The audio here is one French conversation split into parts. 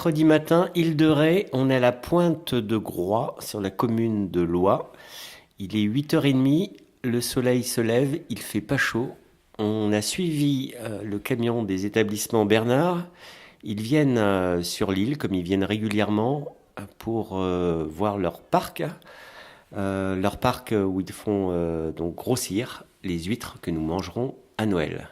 mercredi matin, Île de Ré, on est à la pointe de Groix, sur la commune de Loie. Il est 8h30, le soleil se lève, il fait pas chaud. On a suivi le camion des établissements Bernard. Ils viennent sur l'île, comme ils viennent régulièrement, pour voir leur parc où ils font donc grossir les huîtres que nous mangerons à Noël.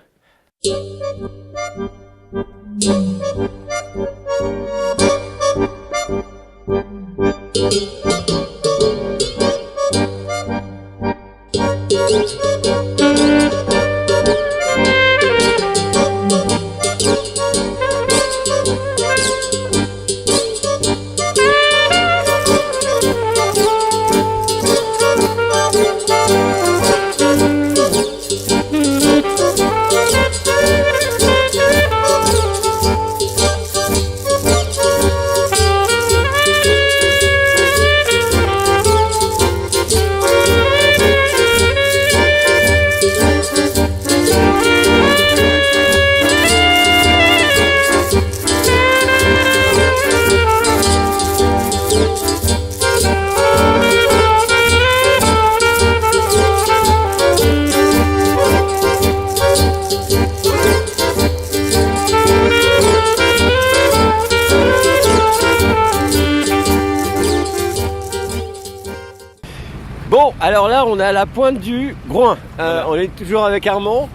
Bon, alors là, on est à la pointe du Groin. On est toujours avec Armand.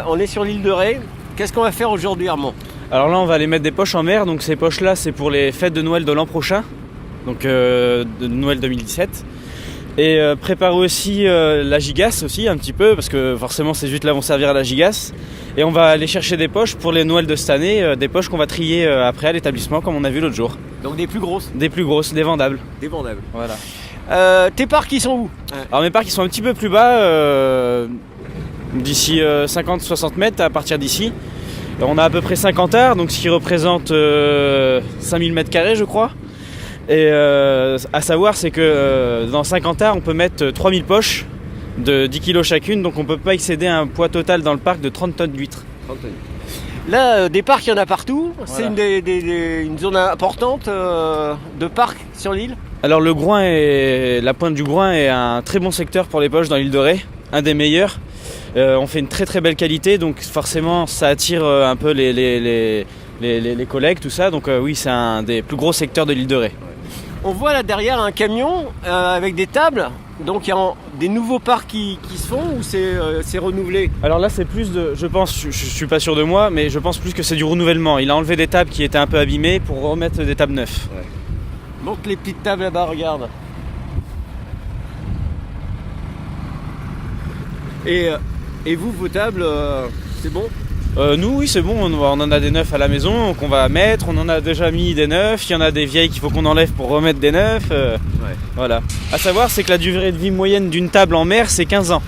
On est sur l'île de Ré. Qu'est-ce qu'on va faire aujourd'hui, Armand ? Alors là, on va aller mettre des poches en mer. Donc ces poches-là, c'est pour les fêtes de Noël de l'an prochain. Donc de Noël 2017. Et préparer aussi la gigasse aussi un petit peu. Parce que forcément, ces huîtres-là vont servir à la gigasse. Et on va aller chercher des poches pour les Noëls de cette année. Des poches qu'on va trier après à l'établissement, comme on a vu l'autre jour. Donc des plus grosses ? Des plus grosses, des vendables. Des vendables. Voilà. Tes parcs, ils sont où ? Alors mes parcs ils sont un petit peu plus bas, d'ici 50-60 mètres à partir d'ici. On a à peu près 50 arts, donc ce qui représente 5000 mètres carrés je crois. Et à savoir c'est que dans 50 arts on peut mettre 3000 poches de 10 kg chacune, donc on ne peut pas excéder un poids total dans le parc de 30 tonnes d'huîtres. 30 tonnes. Là, des parcs, il y en a partout. Voilà. C'est une zone importante de parcs sur l'île. Alors la pointe du Groin est un très bon secteur pour les poches dans l'île de Ré, un des meilleurs. On fait une très très belle qualité, donc forcément ça attire un peu les collègues, tout ça. Donc oui, c'est un des plus gros secteurs de l'île de Ré. On voit là derrière un camion avec des tables. Donc il y a des nouveaux parcs qui se font ou c'est renouvelé ? Alors là c'est plus de, je pense, je suis pas sûr de moi, mais je pense plus que c'est du renouvellement. Il a enlevé des tables qui étaient un peu abîmées pour remettre des tables neuves. Ouais. Montre les petites tables là-bas, regarde. Et vous, vos tables, c'est bon ? Nous oui c'est bon, on en a des neufs à la maison qu'on va mettre, on en a déjà mis des neufs, il y en a des vieilles qu'il faut qu'on enlève pour remettre des neufs. Ouais. Voilà. À savoir c'est que la durée de vie moyenne d'une table en mer c'est 15 ans.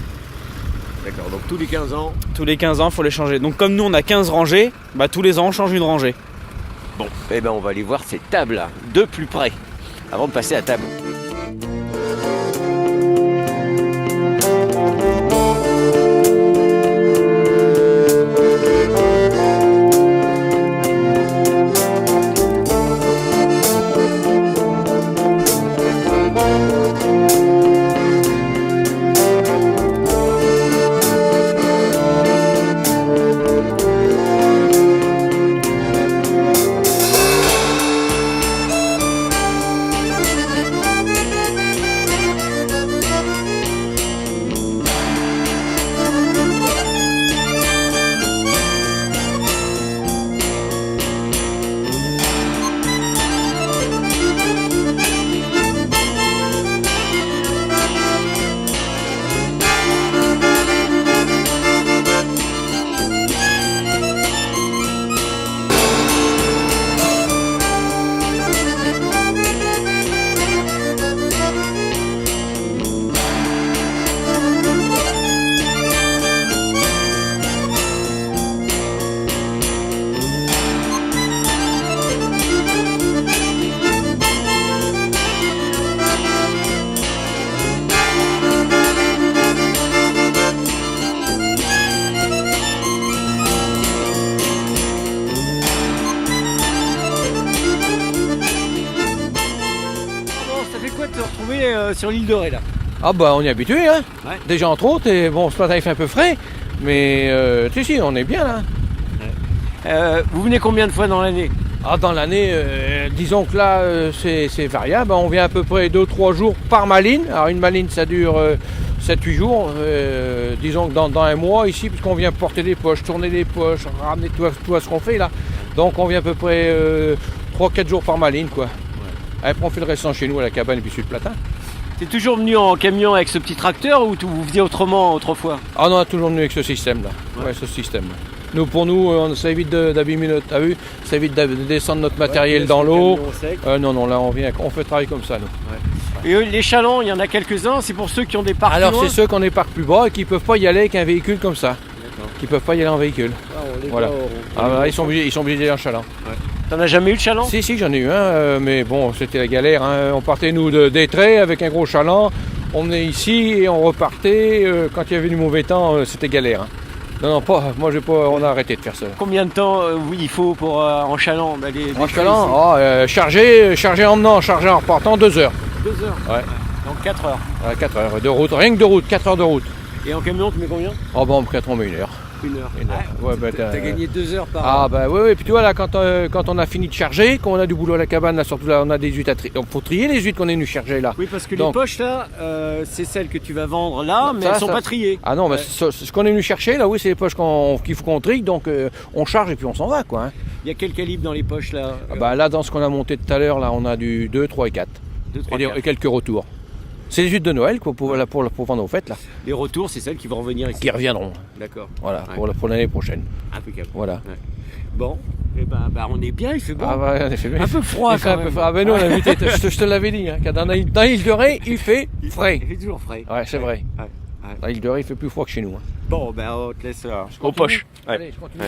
D'accord, donc tous les 15 ans. Tous les 15 ans il faut les changer. Donc comme nous on a 15 rangées, tous les ans on change une rangée. Bon, eh ben on va aller voir ces tables de plus près avant de passer à table. sur l'île de Ré là? Ah bah on est habitué, hein. Ouais. Déjà entre autres, et bon ce matin il fait un peu frais, mais si, on est bien là. Vous venez combien de fois dans l'année? Ah, dans l'année, disons que là c'est variable, on vient à peu près 2-3 jours par maline. Alors une maline ça dure 7-8 jours, disons que dans un mois ici, puisqu'on vient porter des poches, tourner les poches, ramener tout ce qu'on fait là. Donc on vient à peu près 3-4 jours par maline quoi. Après on fait le restant chez nous à la cabane et puis sur le platin. T'es toujours venu en camion avec ce petit tracteur ou vous veniez autrement autrefois? Ah non, on a toujours venu avec ce système là. Ouais, ce système. Pour nous, ça évite d'abîmer notre. T'as vu? Ça évite de descendre notre matériel dans l'eau. Non, là on fait travailler comme ça nous. Et les chalands, il y en a quelques-uns, c'est pour ceux qui ont des parcs Alors plus loin? c'est ceux qui ont des parcs plus bas et qui ne peuvent pas y aller avec un véhicule comme ça. Qui ne peuvent pas y aller en véhicule. Voilà. Ils sont obligés d'aller en chaland. T'en as jamais eu de chaland? Si, j'en ai eu un, mais bon, c'était la galère. Hein. On partait nous d'Étré avec un gros chaland. On venait ici et on repartait. Quand il y avait du mauvais temps, c'était galère. Hein. Non, on a arrêté de faire ça. Combien de temps il faut pour en chaland En chaland, charger en menant, charger en repartant, 2 heures. 2 heures? Ouais. Donc 4 heures. 4 heures de route, rien que de route, 4 heures de route. Et en camion, tu mets combien? Oh bah on me on met 1 heure. 1 heure. Ouais, T'as gagné 2 heures par Ah bah oui, puis tu vois là quand on a fini de charger, quand on a du boulot à la cabane, là surtout là on a des huîtres à trier. Donc faut trier les huîtres qu'on est venu charger là. Oui, parce que Donc, les poches là, c'est celles que tu vas vendre là, mais elles sont pas triées. Ah non, ce qu'on est venu chercher là, oui, c'est les poches qu'il faut qu'on trie, donc on charge et puis on s'en va quoi. Hein. Il y a quel calibre dans les poches là? Bah là dans ce qu'on a monté tout à l'heure, là on a du 2, 3 et 4. 2, 3, et quelques retours. C'est les huîtres de Noël quoi, pour vendre aux fêtes là. Les retours, c'est celles qui vont revenir ici. Qui reviendront. D'accord. Voilà, pour l'année prochaine. Impeccable. Voilà. Ouais. Bon, et on est bien, il fait bon. Ah bah, en effet, un peu froid quand même. Ah ben non, je te l'avais dit, hein, dans l'île de Ré, il fait frais. Il fait toujours frais. Ouais, c'est vrai. Dans l'île de Ré, il fait plus froid que chez nous. Hein. Bon, on te laisse aux poches. Allez, je continue.